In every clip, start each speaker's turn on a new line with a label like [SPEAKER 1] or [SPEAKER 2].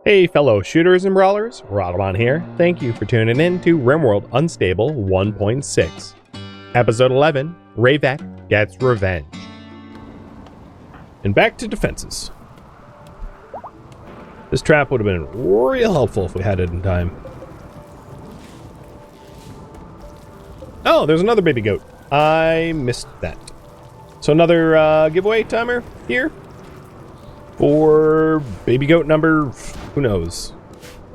[SPEAKER 1] Hey fellow shooters and brawlers, Rhadamant here. Thank you for tuning in to RimWorld Unstable 1.6. Episode 11, Reivak Gets Revenge. And back to defenses. This trap would have been real helpful if we had it in time. Oh, there's another baby goat. I missed that. So another giveaway timer here for baby goat number, who knows,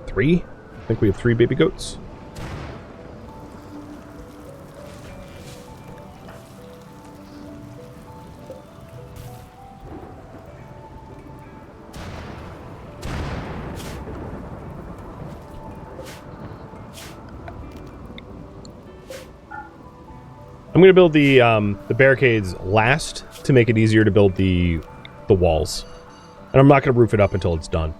[SPEAKER 1] 3? I think we have 3 baby goats. I'm going to build the barricades last to make it easier to build the walls. And I'm not going to roof it up until it's done.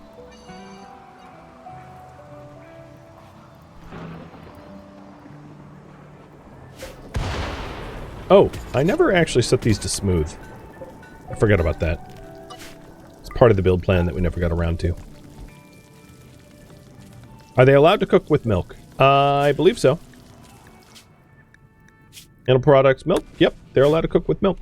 [SPEAKER 1] Oh, I never actually set these to smooth. I forgot about that. It's part of the build plan that we never got around to. Are they allowed to cook with milk? I believe so. Animal products, milk? Yep, they're allowed to cook with milk.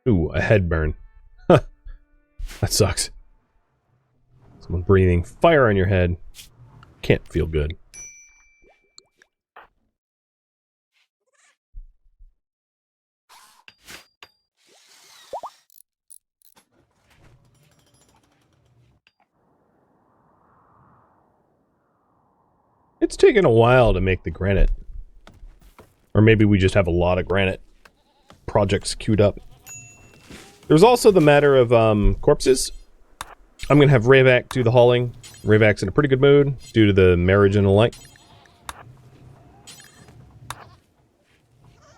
[SPEAKER 1] Ooh, a head burn. Huh. That sucks. Someone breathing fire on your head. Can't feel good. It's taken a while to make the granite. Or maybe we just have a lot of granite projects queued up. There's also the matter of corpses. I'm going to have Reivak do the hauling. Reivak's in a pretty good mood due to the marriage and the like.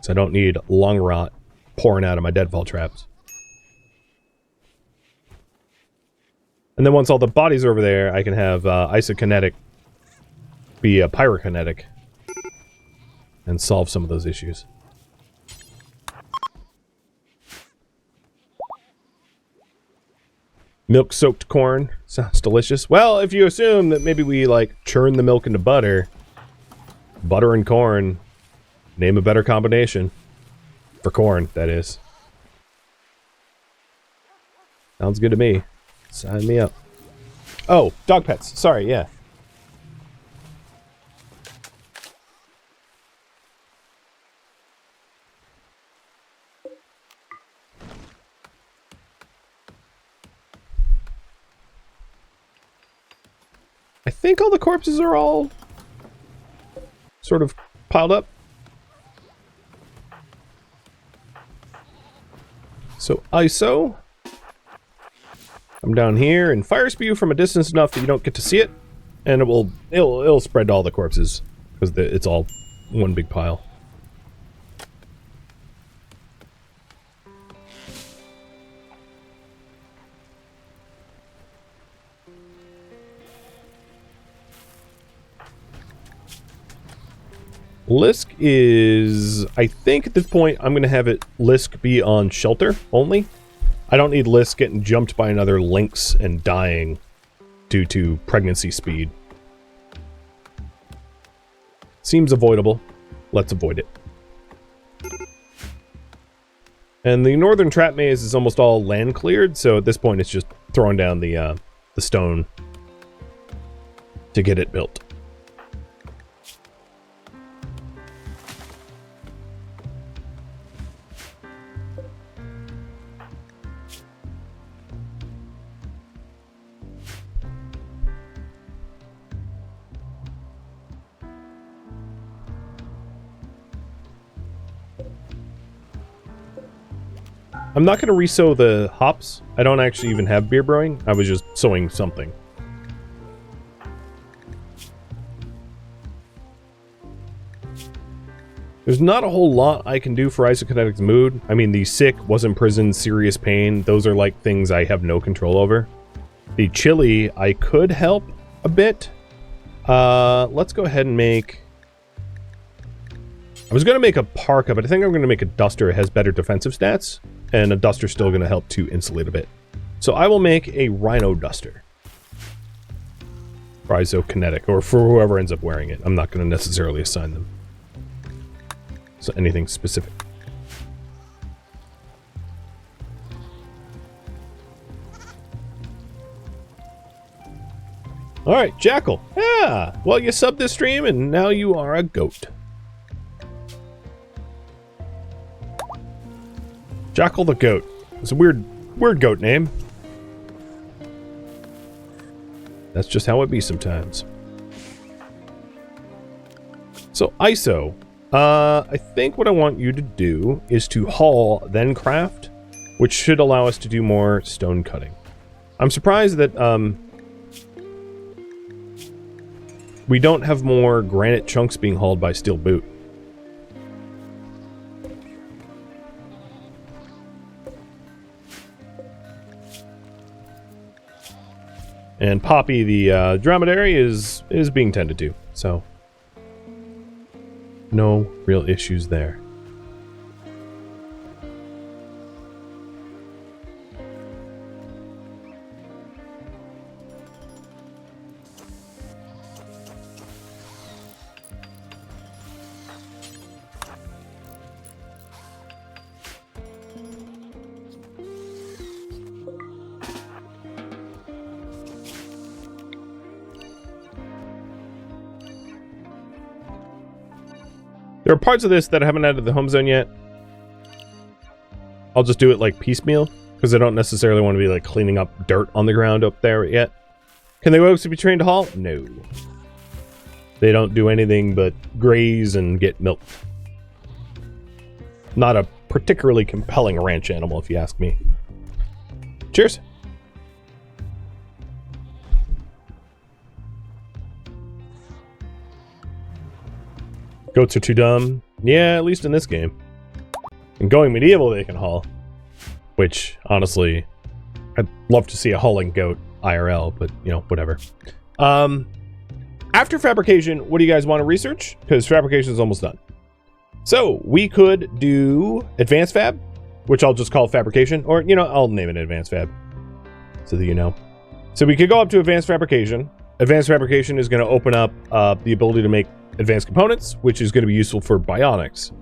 [SPEAKER 1] So I don't need lung rot pouring out of my deadfall traps. And then once all the bodies are over there, I can have isokinetic be a pyrokinetic and solve some of those issues. Milk-soaked corn. Sounds delicious. Well, if you assume that maybe we, like, churn the milk into butter. Butter and corn. Name a better combination. For corn, that is. Sounds good to me. Sign me up. Oh, dog pets. Sorry, yeah. I think all the corpses are all sort of piled up. So ISO. I'm down here and fire spew from a distance enough that you don't get to see it, and it'll spread to all the corpses because it's all one big pile. Lisk is, I think at this point, I'm going to have it Lisk be on shelter only. I don't need Lisk getting jumped by another lynx and dying due to pregnancy speed. Seems avoidable. Let's avoid it. And the northern trap maze is almost all land cleared, so at this point it's just throwing down the stone to get it built. I'm not going to re-sow the hops. I don't actually even have beer brewing. I was just sowing something. There's not a whole lot I can do for Isokinetic's mood. I mean, the sick, was in prison, serious pain, those are like things I have no control over. The chili, I could help, a bit. Let's go ahead and make... I was going to make a parka, but I think I'm going to make a duster. It has better defensive stats, and a duster's still going to help to insulate a bit. So I will make a rhino duster. Rhizokinetic, or for whoever ends up wearing it. I'm not going to necessarily assign them. So anything specific. Alright, Jackal. Yeah! Well, you subbed this stream, and now you are a goat. Jackal the Goat. It's a weird goat name. That's just how it be sometimes. So, ISO. I think what I want you to do is to haul, then craft, which should allow us to do more stone cutting. I'm surprised that, we don't have more granite chunks being hauled by steel boot. And Poppy, the dromedary, is being tended to, so no real issues there. There are parts of this that I haven't added to the home zone yet. I'll just do it like piecemeal, because I don't necessarily want to be like cleaning up dirt on the ground up there yet. Can the wogs be trained to haul? No. They don't do anything but graze and get milked. Not a particularly compelling ranch animal, if you ask me. Cheers. Goats are too dumb. Yeah, at least in this game. And going medieval they can haul. Which, honestly, I'd love to see a hauling goat IRL, but, you know, whatever. After fabrication, what do you guys want to research? Because fabrication is almost done. So, we could do advanced fab, which I'll just call fabrication. Or, you know, I'll name it advanced fab, so that you know. So we could go up to advanced fabrication. Advanced fabrication is going to open up the ability to make advanced components, which is going to be useful for bionics.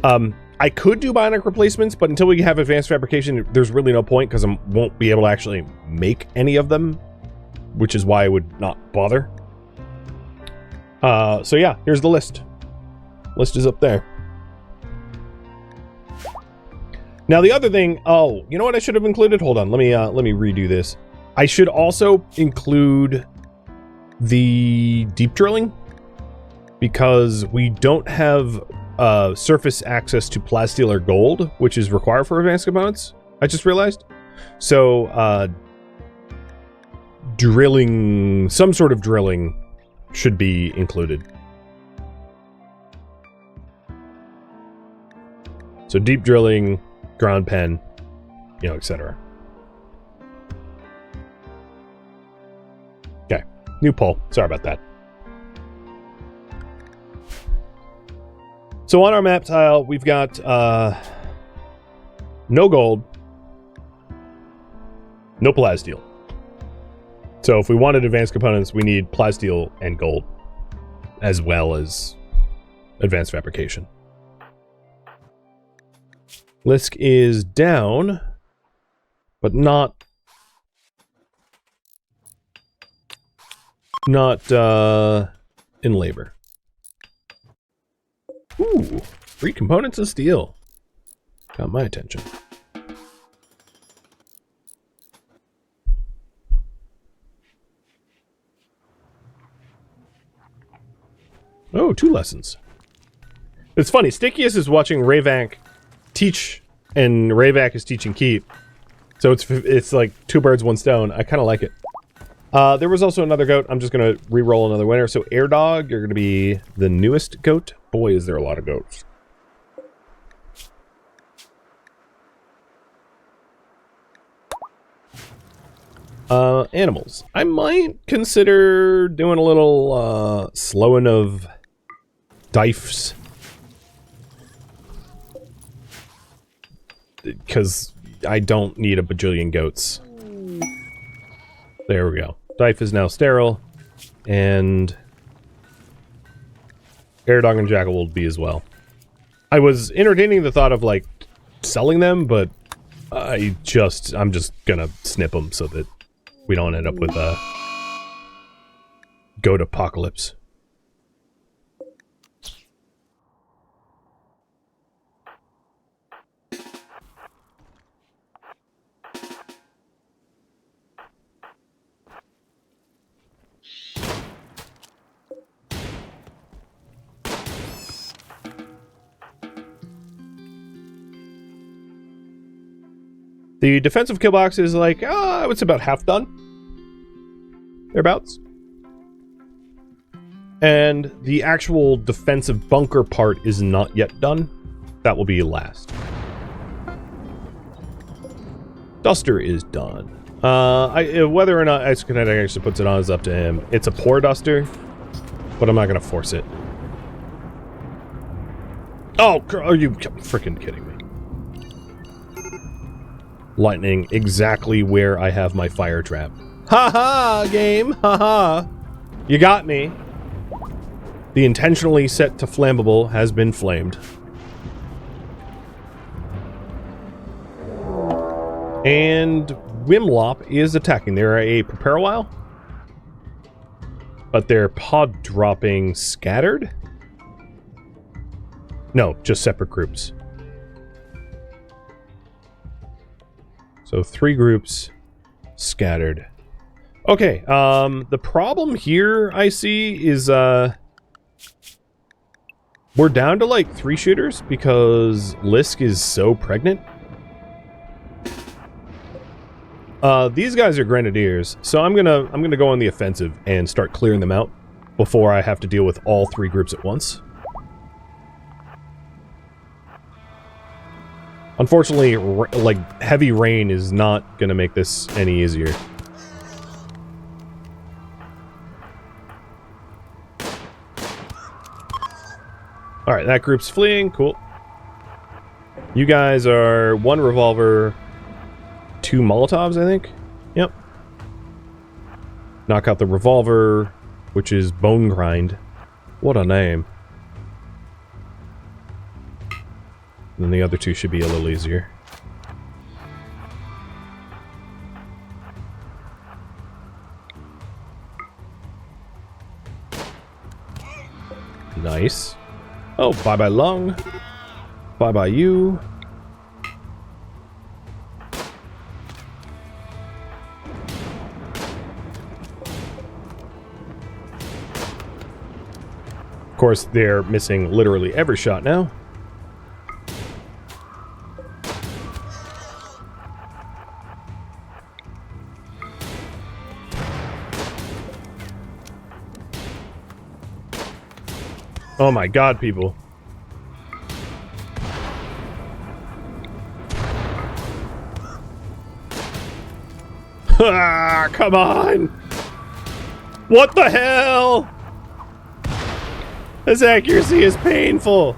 [SPEAKER 1] I could do bionic replacements, but until we have advanced fabrication, there's really no point, because I won't be able to actually make any of them, which is why I would not bother. So yeah, here's the list. List is up there. Now the other thing, oh, you know what I should have included? Hold on, let me redo this. I should also include the deep drilling, because we don't have surface access to plasteel or gold, which is required for advanced components. I just realized. So drilling, some sort of drilling should be included. So deep drilling, ground pen, you know, etc. Okay, new poll. Sorry about that. So on our map tile, we've got no gold, no plasteel. So if we wanted advanced components, we need plasteel and gold, as well as advanced fabrication. Lisk is down, but not in labor. Ooh, 3 components of steel. Got my attention. Oh, 2 lessons. It's funny, Stickiest is watching Reivak teach, and Reivak is teaching Keep. So it's like 2 birds, 1 stone. I kind of like it. There was also another goat. I'm just going to re-roll another winner. So Air Dog, you're going to be the newest goat. Boy, is there a lot of goats. Animals. I might consider doing a little, slowing of dice. Because I don't need a bajillion goats. There we go. Dife is now sterile, and Airdog and Jackal will be as well. I was entertaining the thought of, like, selling them, but I'm just gonna snip them so that we don't end up with a goat apocalypse. The defensive kill box is like, it's about half done. Thereabouts. And the actual defensive bunker part is not yet done. That will be last. Duster is done. Whether or not Isokinetic actually puts it on is up to him. It's a poor duster, but I'm not going to force it. Oh, are you freaking kidding me? Lightning exactly where I have my fire trap. Ha-ha, game! Ha-ha! You got me. The intentionally set to flammable has been flamed. And Wimlop is attacking. They're a prepare a while, but they're pod dropping scattered? No, just separate groups. So 3 groups scattered. Okay, the problem here I see is we're down to like 3 shooters because Lisk is so pregnant. These guys are grenadiers, so I'm gonna go on the offensive and start clearing them out before I have to deal with all 3 groups at once. Unfortunately, like, heavy rain is not gonna make this any easier. Alright, that group's fleeing. Cool. You guys are 1 revolver, 2 Molotovs, I think? Yep. Knock out the revolver, which is Bone Grind. What a name. And then the other 2 should be a little easier. Nice. Oh, bye-bye lung. Bye-bye you. Of course, they're missing literally every shot now. Oh my god, people. Ah, come on! What the hell? This accuracy is painful.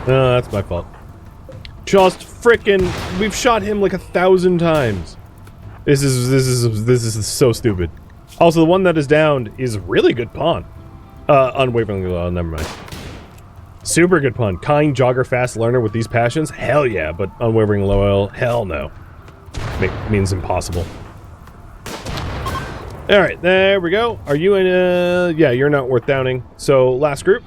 [SPEAKER 1] No, that's my fault. Just frickin', we've shot him like 1,000 times. This is so stupid. Also, the one that is downed is really good pawn. Unwaveringly loyal, never mind. Super good pun. Kind, jogger, fast learner with these passions? Hell yeah, but unwavering loyal? Hell no. Means impossible. Alright, there we go. Are you in, yeah, you're not worth downing. So, last group.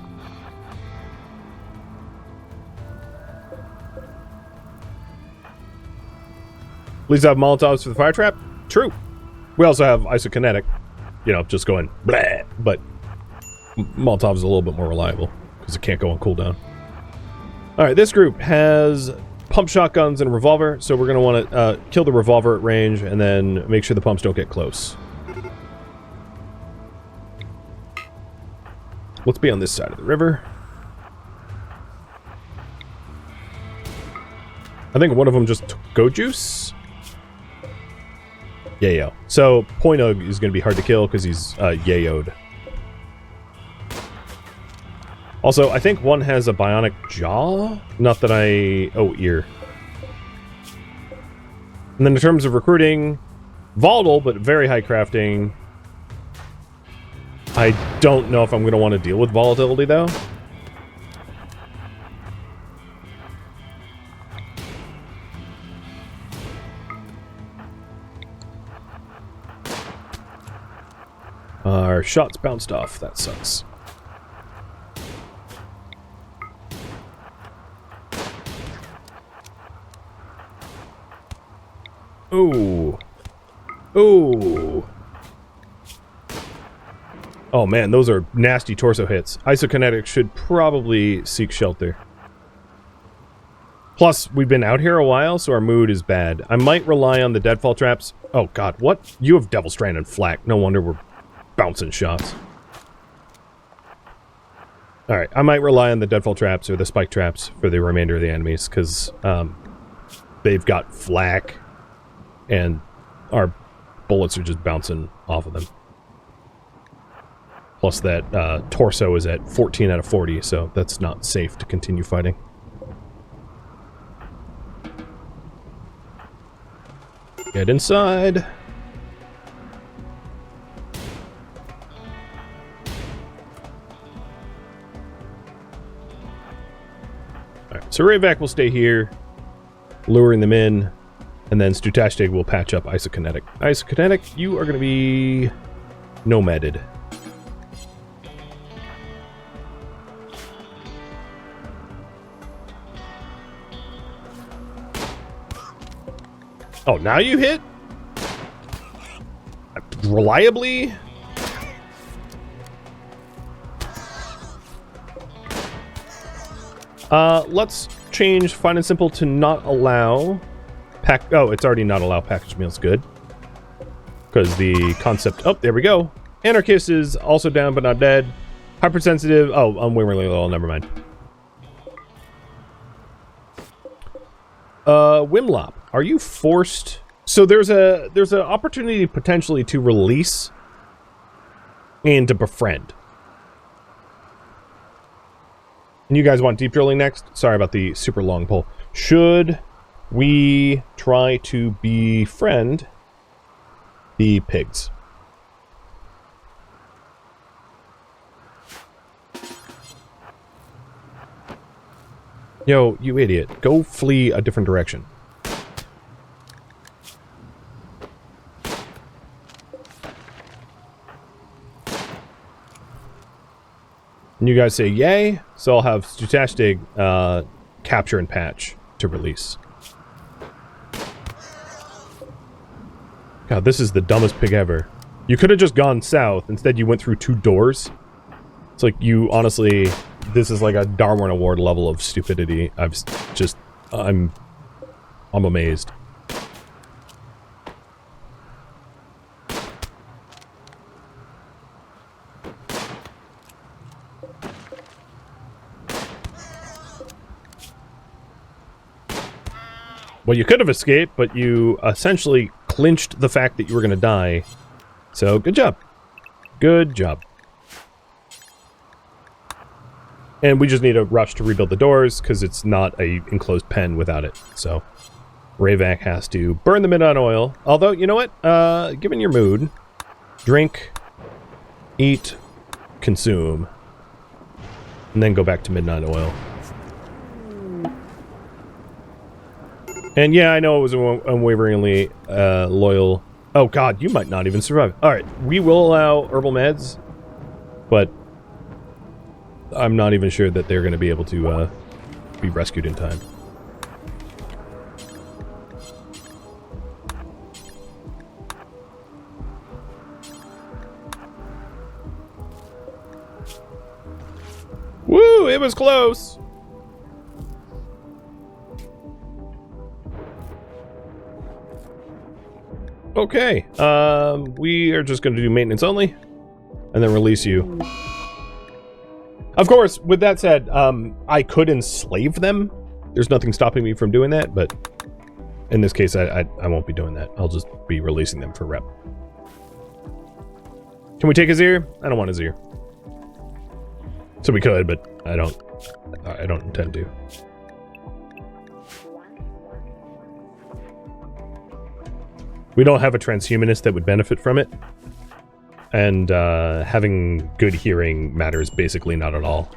[SPEAKER 1] Please have Molotovs for the fire trap? True. We also have Isokinetic. You know, just going bleh, but Molotov's a little bit more reliable because it can't go on cooldown. Alright, this group has pump shotguns and a revolver, so we're going to want to kill the revolver at range and then make sure the pumps don't get close. Let's be on this side of the river. I think one of them just took goat juice. Yayo. So Poinug is going to be hard to kill because he's yayoed. Also, I think one has a bionic jaw. Not that I... Oh, ear. And then in terms of recruiting, volatile, but very high crafting. I don't know if I'm going to want to deal with volatility, though. Our shots bounced off. That sucks. Ooh. Ooh. Oh man, those are nasty torso hits. Isokinetic should probably seek shelter. Plus, we've been out here a while, so our mood is bad. I might rely on the deadfall traps. Oh god, what? You have Devil Strand and Flak. No wonder we're bouncing shots. Alright, I might rely on the deadfall traps or the spike traps for the remainder of the enemies, because they've got Flak, and our bullets are just bouncing off of them. Plus that torso is at 14 out of 40, so that's not safe to continue fighting. Get inside. Alright, so Reivak will stay here, luring them in, and then Stutashtig will patch up Isokinetic. Isokinetic, you are going to be nomaded. Oh, now you hit? Reliably? Let's change Fine and Simple to not allow pack... Oh, it's already not allow packaged meals. Good. Because the concept... Oh, there we go. Anarchist is also down but not dead. Hypersensitive... Oh, unwittingly low. Never mind. Wimlop, are you forced? So there's an opportunity potentially to release and to befriend. And you guys want deep drilling next? Sorry about the super long pull. Should we try to befriend the pigs? Yo, you idiot. Go flee a different direction. And you guys say yay, so I'll have Stutashtig capture and patch to release. God, this is the dumbest pig ever. You could have just gone south. Instead, you went through 2 doors. It's like you honestly... This is like a Darwin Award level of stupidity. I'm amazed. Well, you could have escaped, but you essentially clinched the fact that you were going to die. So, good job. Good job. And we just need a rush to rebuild the doors, because it's not a enclosed pen without it. So, Reivak has to burn the midnight oil. Although, you know what? Given your mood, drink, eat, consume, and then go back to midnight oil. And yeah, I know it was unwaveringly loyal. Oh god, you might not even survive. Alright, we will allow herbal meds, but I'm not even sure that they're going to be able to be rescued in time. Woo! It was close! Okay, we are just going to do maintenance only, and then release you. Of course, with that said, I could enslave them. There's nothing stopping me from doing that, but in this case, I won't be doing that. I'll just be releasing them for rep. Can we take his ear? I don't want his ear. So we could, but I don't intend to. We don't have a transhumanist that would benefit from it. And having good hearing matters basically not at all.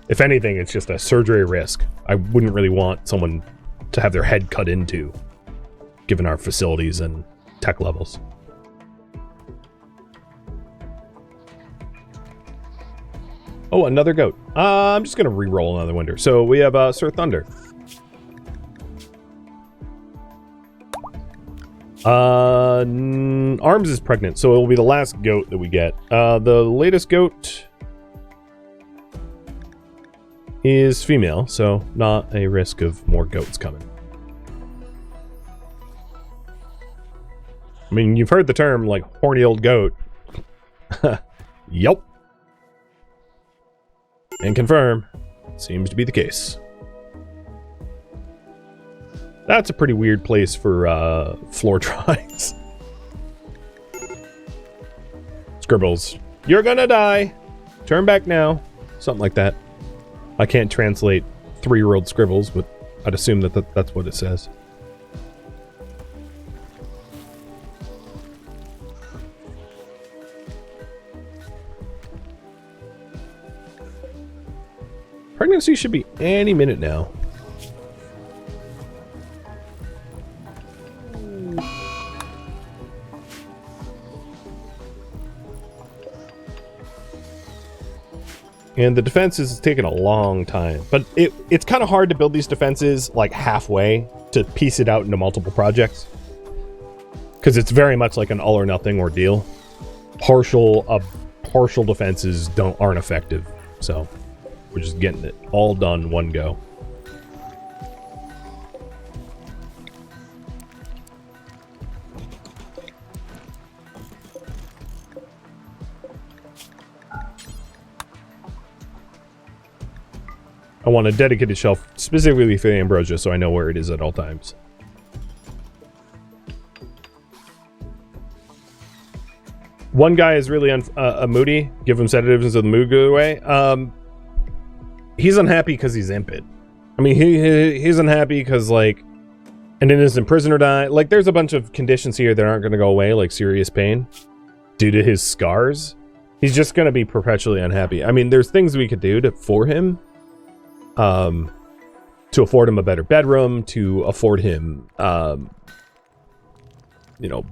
[SPEAKER 1] If anything, it's just a surgery risk. I wouldn't really want someone to have their head cut into, given our facilities and tech levels. Oh, another goat. I'm just going to re-roll another winter. So we have Sir Thunder. Arms is pregnant, so it will be the last goat that we get. The latest goat is female, so not a risk of more goats coming. I mean, you've heard the term, like, horny old goat. Yup. And confirm. Seems to be the case. That's a pretty weird place for floor drawings. Scribbles. You're gonna die. Turn back now. Something like that. I can't translate 3-year-old scribbles, but I'd assume that that's what it says. Pregnancy should be any minute now. And the defenses is taking a long time, but it's kind of hard to build these defenses like halfway to piece it out into multiple projects, because it's very much like an all or nothing ordeal. Partial defenses aren't effective, so we're just getting it all done one go. I want a dedicated shelf specifically for the ambrosia, so I know where it is at all times. One guy is really moody. Give him sedatives until the mood goes away. He's unhappy because he's imped. I mean, he's unhappy because, like, an innocent prisoner died. Like, there's a bunch of conditions here that aren't going to go away, like serious pain, due to his scars. He's just going to be perpetually unhappy. I mean, there's things we could do for him. To afford him a better bedroom, to afford him, you know,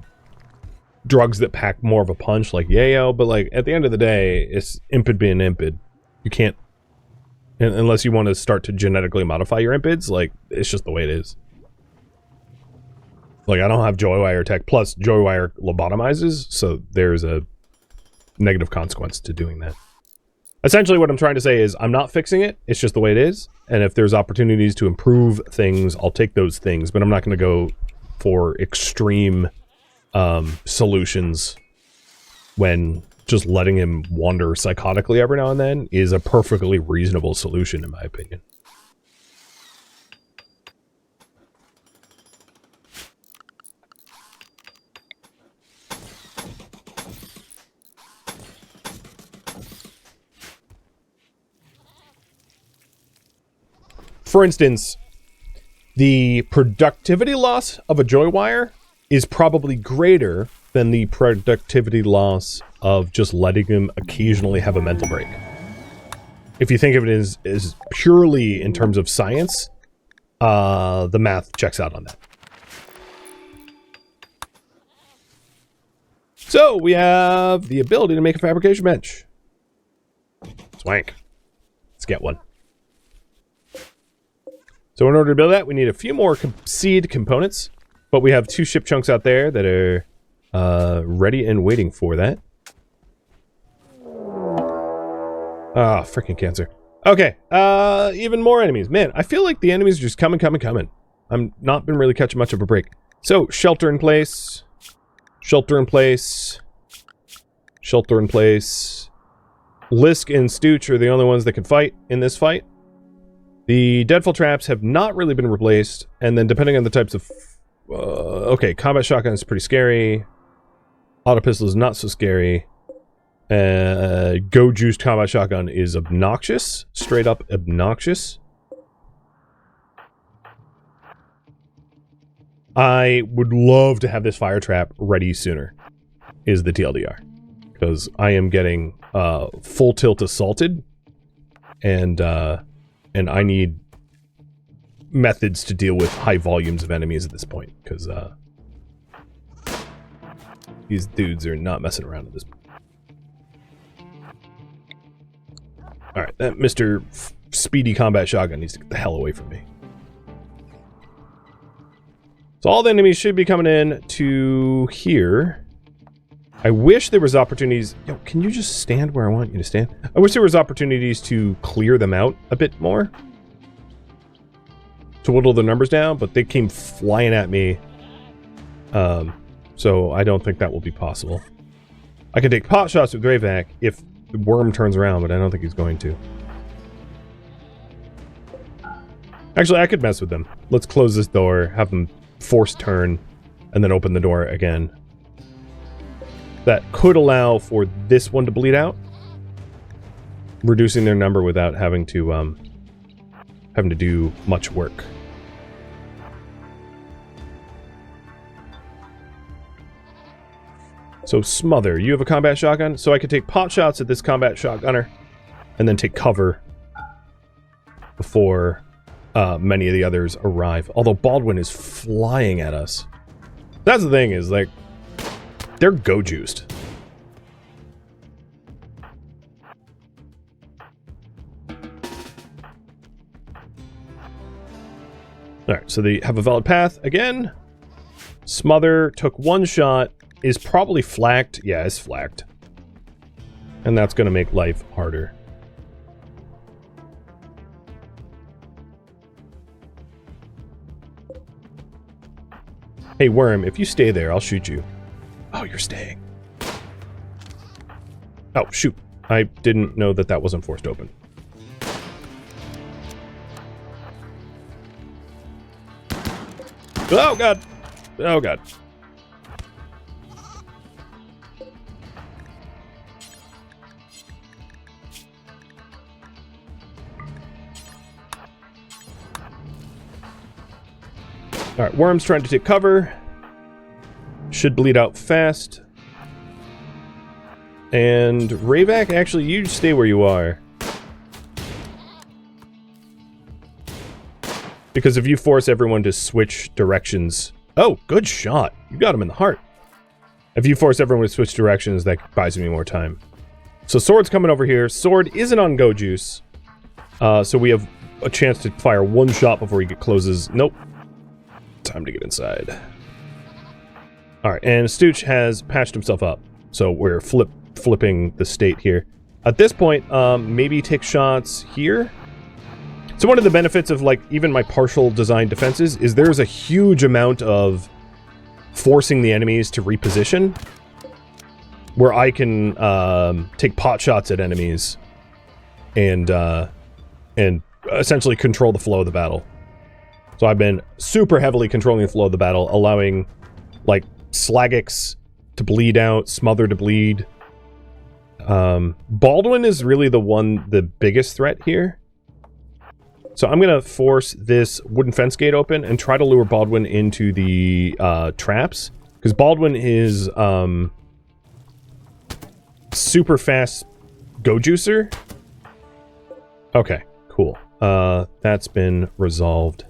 [SPEAKER 1] drugs that pack more of a punch, like yayo. But, like, at the end of the day, it's impid being impid. You can't, unless you want to start to genetically modify your impids, like, it's just the way it is. Like, I don't have Joywire tech, plus Joywire lobotomizes, so there's a negative consequence to doing that. Essentially, what I'm trying to say is I'm not fixing it. It's just the way it is. And if there's opportunities to improve things, I'll take those things. But I'm not going to go for extreme solutions when just letting him wander psychotically every now and then is a perfectly reasonable solution, in my opinion. For instance, the productivity loss of a Joywire is probably greater than the productivity loss of just letting him occasionally have a mental break. If you think of it as purely in terms of science, the math checks out on that. So we have the ability to make a fabrication bench. Swank. Let's get one. So in order to build that, we need a few more seed components, but we have 2 ship chunks out there that are ready and waiting for that. Ah, freaking cancer. Okay, even more enemies. Man, I feel like the enemies are just coming. I'm not been really catching much of a break. So, shelter in place. Shelter in place. Shelter in place. Lisk and Stooch are the only ones that can fight in this fight. The deadfall traps have not really been replaced, and then depending on the types of... okay, combat shotgun is pretty scary. Auto pistol is not so scary. Go juiced combat shotgun is obnoxious. Straight up obnoxious. I would love to have this fire trap ready sooner, is the TLDR. Because I am getting full tilt assaulted, and I need methods to deal with high volumes of enemies at this point, because these dudes are not messing around at this point. Alright, that Mr. Speedy Combat Shotgun needs to get the hell away from me. So all the enemies should be coming in to here. I wish there was opportunities... Yo, can you just stand where I want you to stand? I wish there was opportunities to clear them out a bit more. To whittle the numbers down, but they came flying at me. So I don't think that will be possible. I can take pot shots with Reivak if the worm turns around, but I don't think he's going to. Actually, I could mess with them. Let's close this door, have them force turn, and then open the door again. That could allow for this one to bleed out, reducing their number without having to do much work. So Smother, you have a combat shotgun, so I could take pot shots at this combat shotgunner, and then take cover before many of the others arrive. Although Baldwin is flying at us. That's the thing, is like, they're go-juiced. Alright, so they have a valid path again. Smother took one shot, is probably flacked. Yeah, it's flacked. And that's going to make life harder. Hey, Worm, if you stay there, I'll shoot you. Oh, you're staying. Oh, shoot. I didn't know that that wasn't forced open. Oh, God. Oh, God. Alright, Worm's trying to take cover. Should bleed out fast. And Reivak, actually, you stay where you are. Because if you force everyone to switch directions... Oh, good shot. You got him in the heart. If you force everyone to switch directions, that buys me more time. So Sword's coming over here. Sword isn't on Go Juice. So we have a chance to fire one shot before he closes. Nope. Time to get inside. Alright, and Stooch has patched himself up. So we're flipping the state here. At this point, maybe take shots here. So one of the benefits of, like, even my partial design defenses is there's a huge amount of forcing the enemies to reposition, where I can take pot shots at enemies and essentially control the flow of the battle. So I've been super heavily controlling the flow of the battle, allowing, like, Slagix to bleed out, Smother to bleed. Baldwin is really the biggest threat here. So I'm going to force this wooden fence gate open and try to lure Baldwin into the traps. Because Baldwin is super fast go-juicer. Okay, cool. That's been resolved.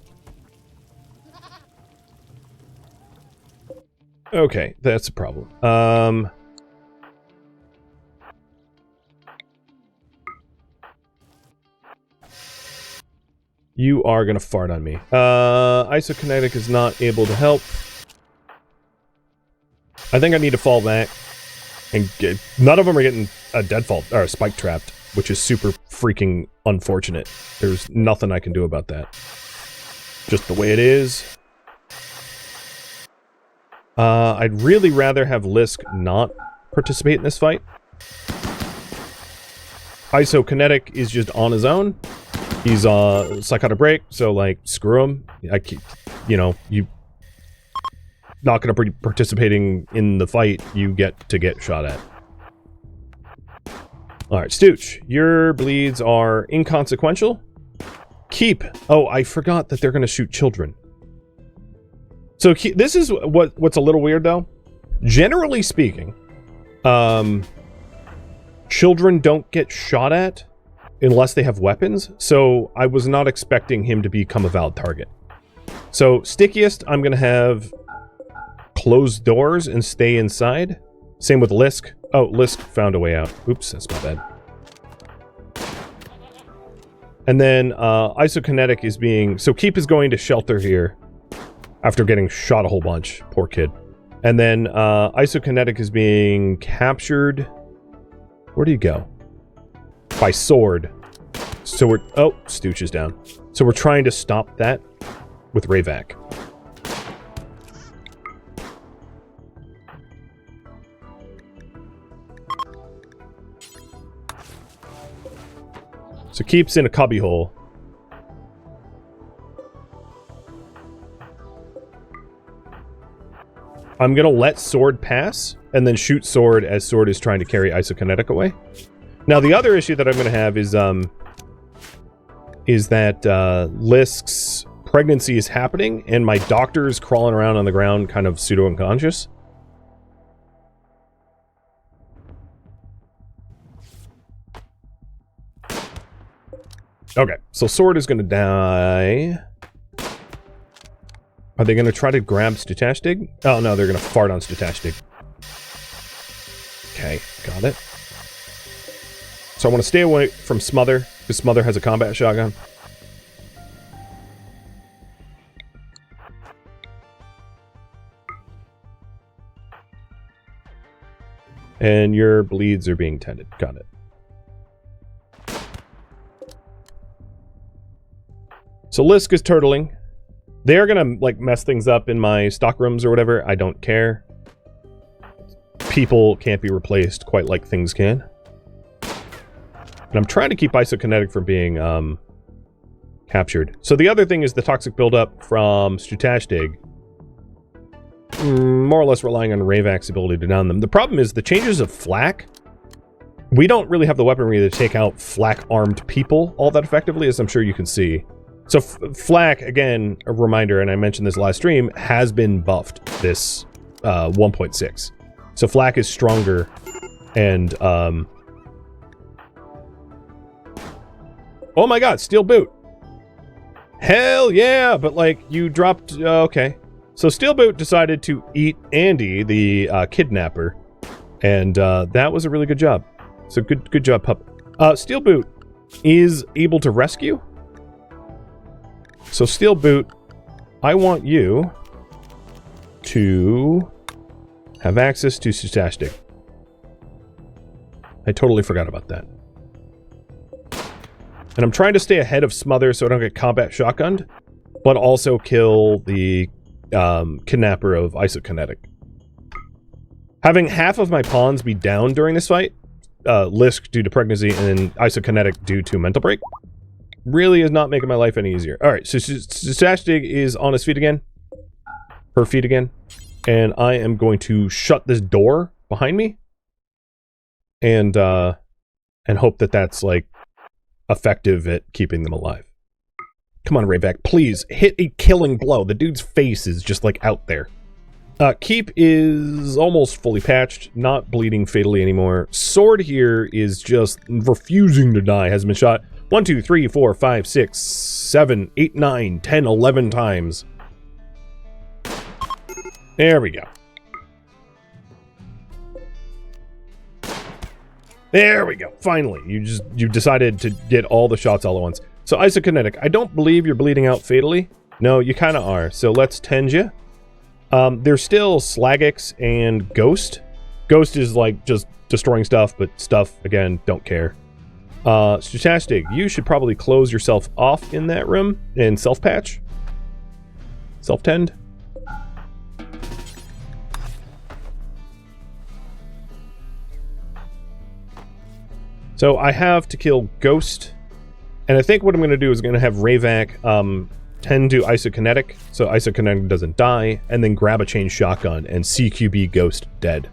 [SPEAKER 1] Okay, that's a problem. You are gonna fart on me. Isokinetic is not able to help. I think I need to fall back and get... None of them are getting a deadfall or a spike trapped, which is super freaking unfortunate. There's nothing I can do about that. Just the way it is. I'd really rather have Lisk not participate in this fight. Isokinetic is just on his own. He's psychotic break, so like screw him. You know, you not going to be participating in the fight. You get to get shot at. All right, Stooch, your bleeds are inconsequential. Keep. Oh, I forgot that they're going to shoot children. So this is what's a little weird though. Generally speaking, children don't get shot at unless they have weapons. So I was not expecting him to become a valid target. So stickiest, I'm going to have close doors and stay inside. Same with Lisk. Oh, Lisk found a way out. Oops, that's my bad. And then Isokinetic is being... So Keep is going to shelter here after getting shot a whole bunch. Poor kid. And then Isokinetic is being captured... Where do you go? By Sword. So we're... Oh, Stooch is down. So we're trying to stop that with Reivak. So Keep's in a cubbyhole. I'm gonna let Sword pass, and then shoot Sword as Sword is trying to carry Isokinetic away. Now the other issue that I'm gonna have is that Lisk's pregnancy is happening, and my doctor is crawling around on the ground, kind of pseudo-unconscious. Okay, so Sword is gonna die. Are they gonna try to grab Stutashtig? Oh no, they're gonna fart on Stutashtig. Okay, got it. So I want to stay away from Smother, because Smother has a combat shotgun. And your bleeds are being tended. Got it. So Lisk is turtling. They're gonna, like, mess things up in my stock rooms or whatever. I don't care. People can't be replaced quite like things can. And I'm trying to keep Isokinetic from being, captured. So the other thing is the toxic buildup from Stutashtig. More or less relying on Reivak's ability to down them. The problem is the changes of Flak. We don't really have the weaponry to take out Flak-armed people all that effectively, as I'm sure you can see. So Flak, again, a reminder, and I mentioned this last stream, has been buffed this 1.6. So Flak is stronger, and oh my god, Steel Boot! Hell yeah! But like, you dropped... okay. So Steel Boot decided to eat Andy, the kidnapper, and that was a really good job. So good job, pup. Steel Boot is able to rescue. So Steel Boot, I want you to have access to Stutashtig. I totally forgot about that. And I'm trying to stay ahead of Smother so I don't get combat shotgunned, but also kill the kidnapper of Isokinetic. Having half of my pawns be down during this fight, Lisk due to pregnancy and Isokinetic due to mental break, really is not making my life any easier. Alright, so Stutashtig is on his feet again. Her feet again. And I am going to shut this door behind me. And hope that that's, like, effective at keeping them alive. Come on, Reivak, please, hit a killing blow. The dude's face is just, like, out there. Keep is almost fully patched, not bleeding fatally anymore. Sword here is just refusing to die, has been shot 1, 2, 3, 4, 5, 6, 7, 8, 9, 10, 11 times. There we go. There we go. Finally, you decided to get all the shots all at once. So Isokinetic, I don't believe you're bleeding out fatally. No, you kind of are. So let's tend you. There's still Slagix and Ghost. Ghost is like just destroying stuff, but stuff, again, don't care. Stutashtig, you should probably close yourself off in that room and self-patch. Self-tend. So I have to kill Ghost, and I think what I'm going to do is going to have Reivak tend to isokinetic, so isokinetic doesn't die, and then grab a chain shotgun and CQB Ghost dead.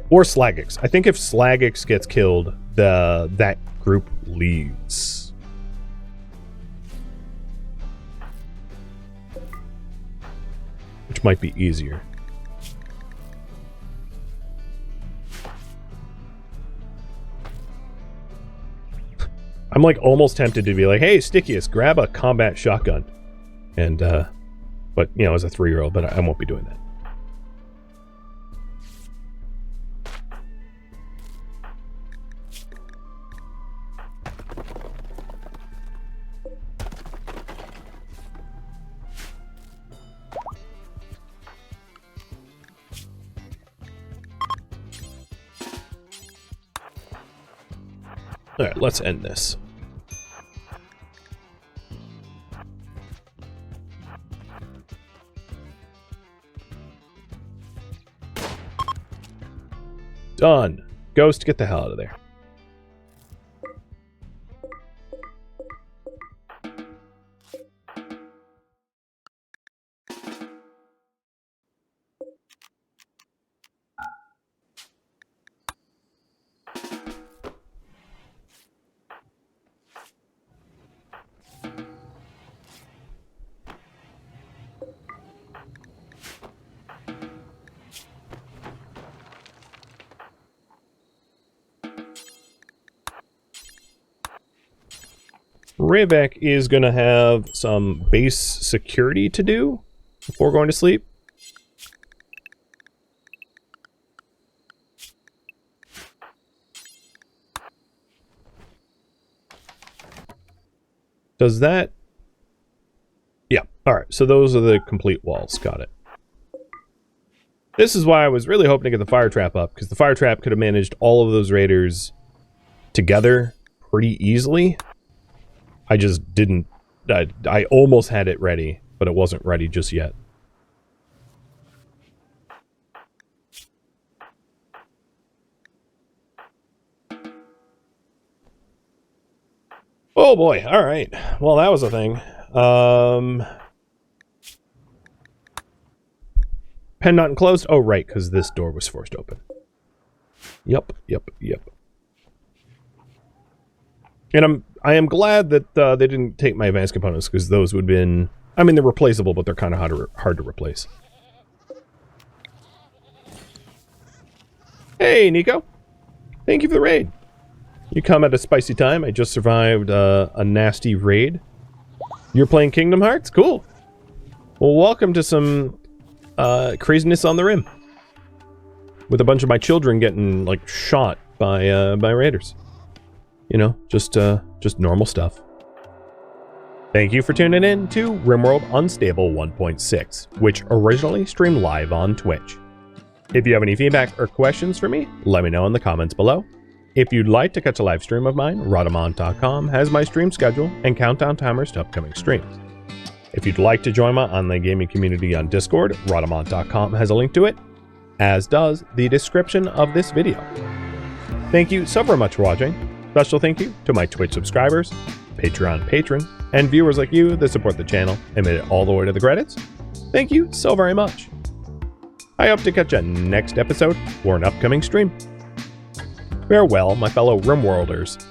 [SPEAKER 1] Or Slagix. I think if Slagix gets killed, that group leaves. Which might be easier. I'm like almost tempted to be like, hey, Stickiest, grab a combat shotgun. And, but, you know, as a 3-year-old, but I won't be doing that. Alright, let's end this. Done. Ghost, get the hell out of there. Reivak is going to have some base security to do before going to sleep. Does that... Yeah, alright, so those are the complete walls. Got it. This is why I was really hoping to get the fire trap up, because the fire trap could have managed all of those raiders together pretty easily. I just didn't... I almost had it ready, but it wasn't ready just yet. Oh boy, alright. Well, that was a thing. Pen not enclosed? Oh, right, because this door was forced open. Yep. And I am glad that they didn't take my advanced components, because those would have been... I mean, they're replaceable, but they're kind of hard to replace. Hey, Nico. Thank you for the raid. You come at a spicy time. I just survived a nasty raid. You're playing Kingdom Hearts? Cool. Well, welcome to some craziness on the Rim. With a bunch of my children getting, like, shot by raiders. You know, just normal stuff. Thank you for tuning in to RimWorld Unstable 1.6, which originally streamed live on Twitch. If you have any feedback or questions for me, let me know in the comments below. If you'd like to catch a live stream of mine, Rhadamant.com has my stream schedule and countdown timers to upcoming streams. If you'd like to join my online gaming community on Discord, Rhadamant.com has a link to it, as does the description of this video. Thank you so very much for watching. Special thank you to my Twitch subscribers, Patreon patrons, and viewers like you that support the channel and made it all the way to the credits. Thank you so very much. I hope to catch you next episode or an upcoming stream. Farewell, my fellow RimWorlders.